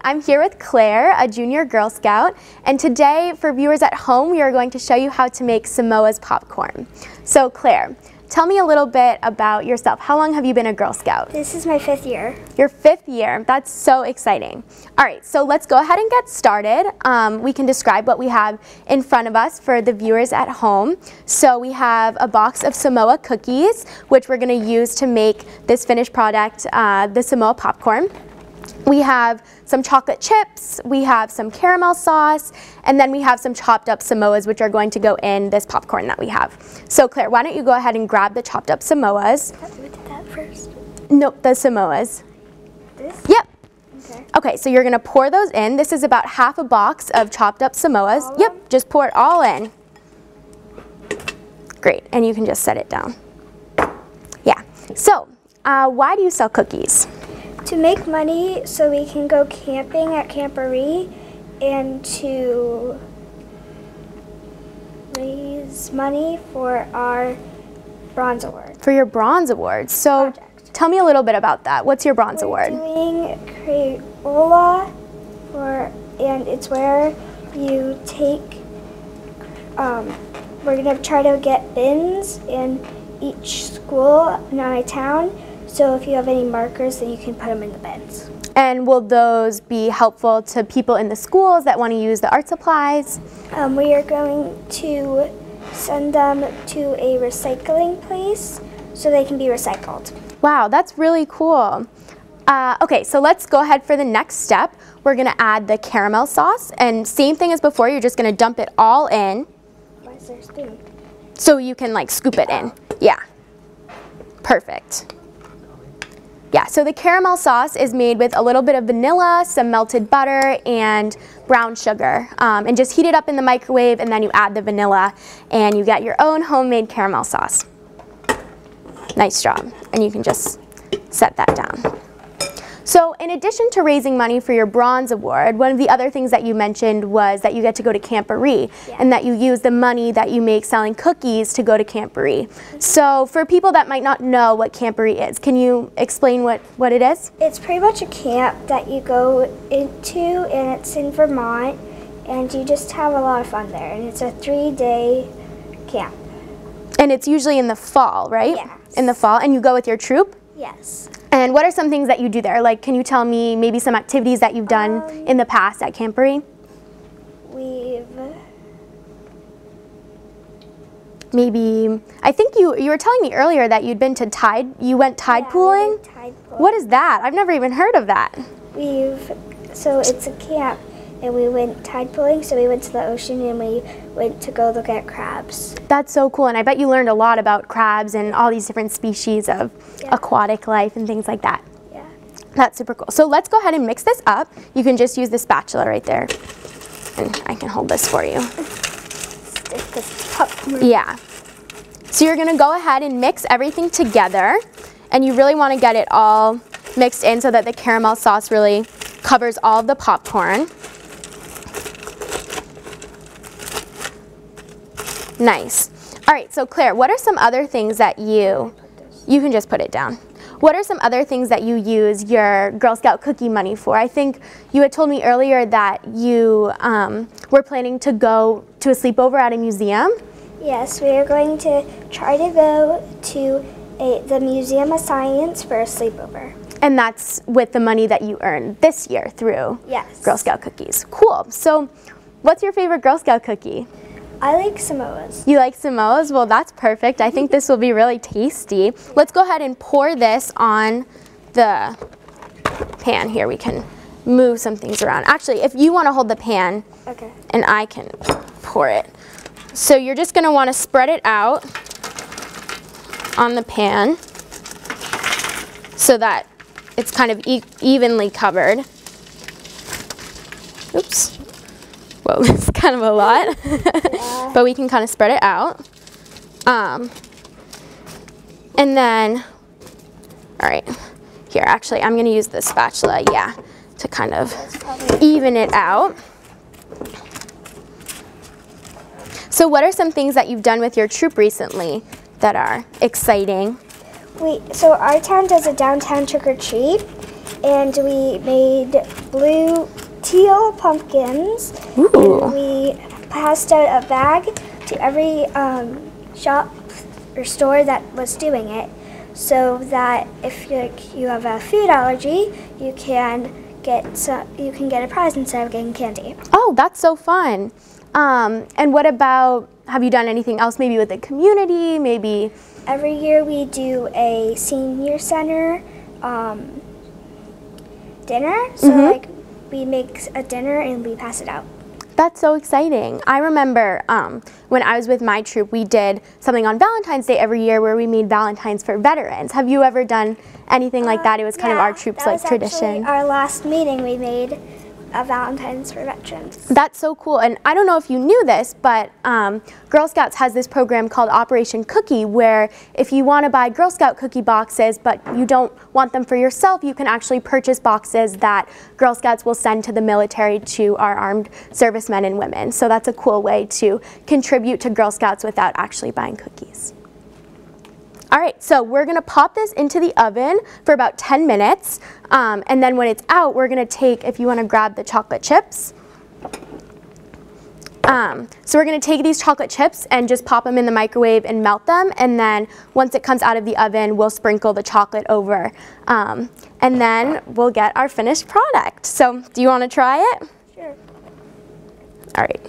I'm here with Claire, a junior Girl Scout, and today for viewers at home we are going to show you how to make Samoa's popcorn. So Claire, tell me a little bit about yourself. How long have you been a Girl Scout? This is my 5th year. Your 5th year, that's so exciting. All right, so let's go ahead and get started. We can describe what we have in front of us for the viewers at home. So we have a box of Samoa cookies, which we're gonna use to make this finished product, the Samoa popcorn. We have some chocolate chips, we have some caramel sauce, and then we have some chopped up Samoas, which are going to go in this popcorn that we have. So Claire, why don't you go ahead and grab the chopped up Samoas. We did that first. Nope, the Samoas. This? Yep. Okay. Okay, so you're gonna pour those in. This is about half a box of chopped up Samoas. All Yep, just pour it all in. Great, and you can just set it down. Yeah, so why do you sell cookies? To make money so we can go camping at Camporee and to raise money for our bronze award. For your bronze award. So Project. tell me a little bit about that. What's your bronze award? Doing Crayola, and it's where you take, we're going to try to get bins in each school in my town. So if you have any markers, then you can put them in the bins. And will those be helpful to people in the schools that want to use the art supplies? We are going to send them to a recycling place so they can be recycled. Wow, that's really cool. Okay, so let's go ahead for the next step. We're gonna add the caramel sauce, and same thing as before, you're just gonna dump it all in. Why is there a spoon? So you can like scoop it in. Yeah, perfect. Yeah, so the caramel sauce is made with a little bit of vanilla, some melted butter, and brown sugar. And just heat it up in the microwave, and then you add the vanilla, and you get your own homemade caramel sauce. Nice job. And you can just set that down. So in addition to raising money for your bronze award, one of the other things that you mentioned was that you get to go to Camporee, and that you use the money that you make selling cookies to go to Camporee. So for people that might not know what Camporee is, can you explain what it is? It's pretty much a camp that you go into, and it's in Vermont, and you just have a lot of fun there. And it's a 3-day camp. And it's usually in the fall, right? Yes. In the fall, and you go with your troop? Yes. And what are some things that you do there? Like, can you tell me maybe some activities that you've done in the past at Camporee? Maybe, I think you were telling me earlier that you'd been to you went tide pooling? We went tide pooling. What is that? I've never even heard of that. So it's a camp, and we went tide pooling, so we went to the ocean and we went to go look at crabs. That's so cool, and I bet you learned a lot about crabs and all these different species of aquatic life and things like that. Yeah. That's super cool. So let's go ahead and mix this up. You can just use the spatula right there, and I can hold this for you. Yeah. So you're gonna go ahead and mix everything together, and you really wanna get it all mixed in so that the caramel sauce really covers all of the popcorn. Nice. All right, so Claire, what are some other things that you can just put it down. What are some other things that you use your Girl Scout cookie money for? I think you had told me earlier that you were planning to go to a sleepover at a museum. Yes, we are going to try to go to the Museum of Science for a sleepover. And that's with the money that you earned this year through Girl Scout cookies. Cool. So what's your favorite Girl Scout cookie? I like Samoas. You like Samoas? Well, that's perfect. I think this will be really tasty. Let's go ahead and pour this on the pan here. We can move some things around. Actually, if you want to hold the pan, okay, and I can pour it. So you're just going to want to spread it out on the pan so that it's kind of evenly covered. Oops. Whoa, it's kind of a lot. But we can kind of spread it out. And then, all right, here, actually, I'm going to use the spatula, to kind of even it out. So what are some things that you've done with your troop recently that are exciting? So our town does a downtown trick-or-treat, and we made blue teal pumpkins. Ooh. And we passed out a bag to every shop or store that was doing it, so that if you have a food allergy, you can get a prize instead of getting candy. Oh, that's so fun. And what about, have you done anything else maybe with the community, maybe? Every year we do a senior center dinner. So like we make a dinner and we pass it out. That's so exciting. I remember when I was with my troop, we did something on Valentine's Day every year where we made Valentines for veterans. Have you ever done anything like that? It was kind of our troop's like tradition. Actually our last meeting we made a Valentine's for veterans. That's so cool. And I don't know if you knew this, but Girl Scouts has this program called Operation Cookie, where if you want to buy Girl Scout cookie boxes, but you don't want them for yourself, you can actually purchase boxes that Girl Scouts will send to the military to our armed servicemen and women. So that's a cool way to contribute to Girl Scouts without actually buying cookies. All right, so we're gonna pop this into the oven for about 10 minutes. And then when it's out, we're gonna take, if you wanna grab the chocolate chips. So we're gonna take these chocolate chips and just pop them in the microwave and melt them. And then once it comes out of the oven, we'll sprinkle the chocolate over. And then we'll get our finished product. So do you wanna try it? Sure. All right.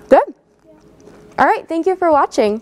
Good. All right, thank you for watching.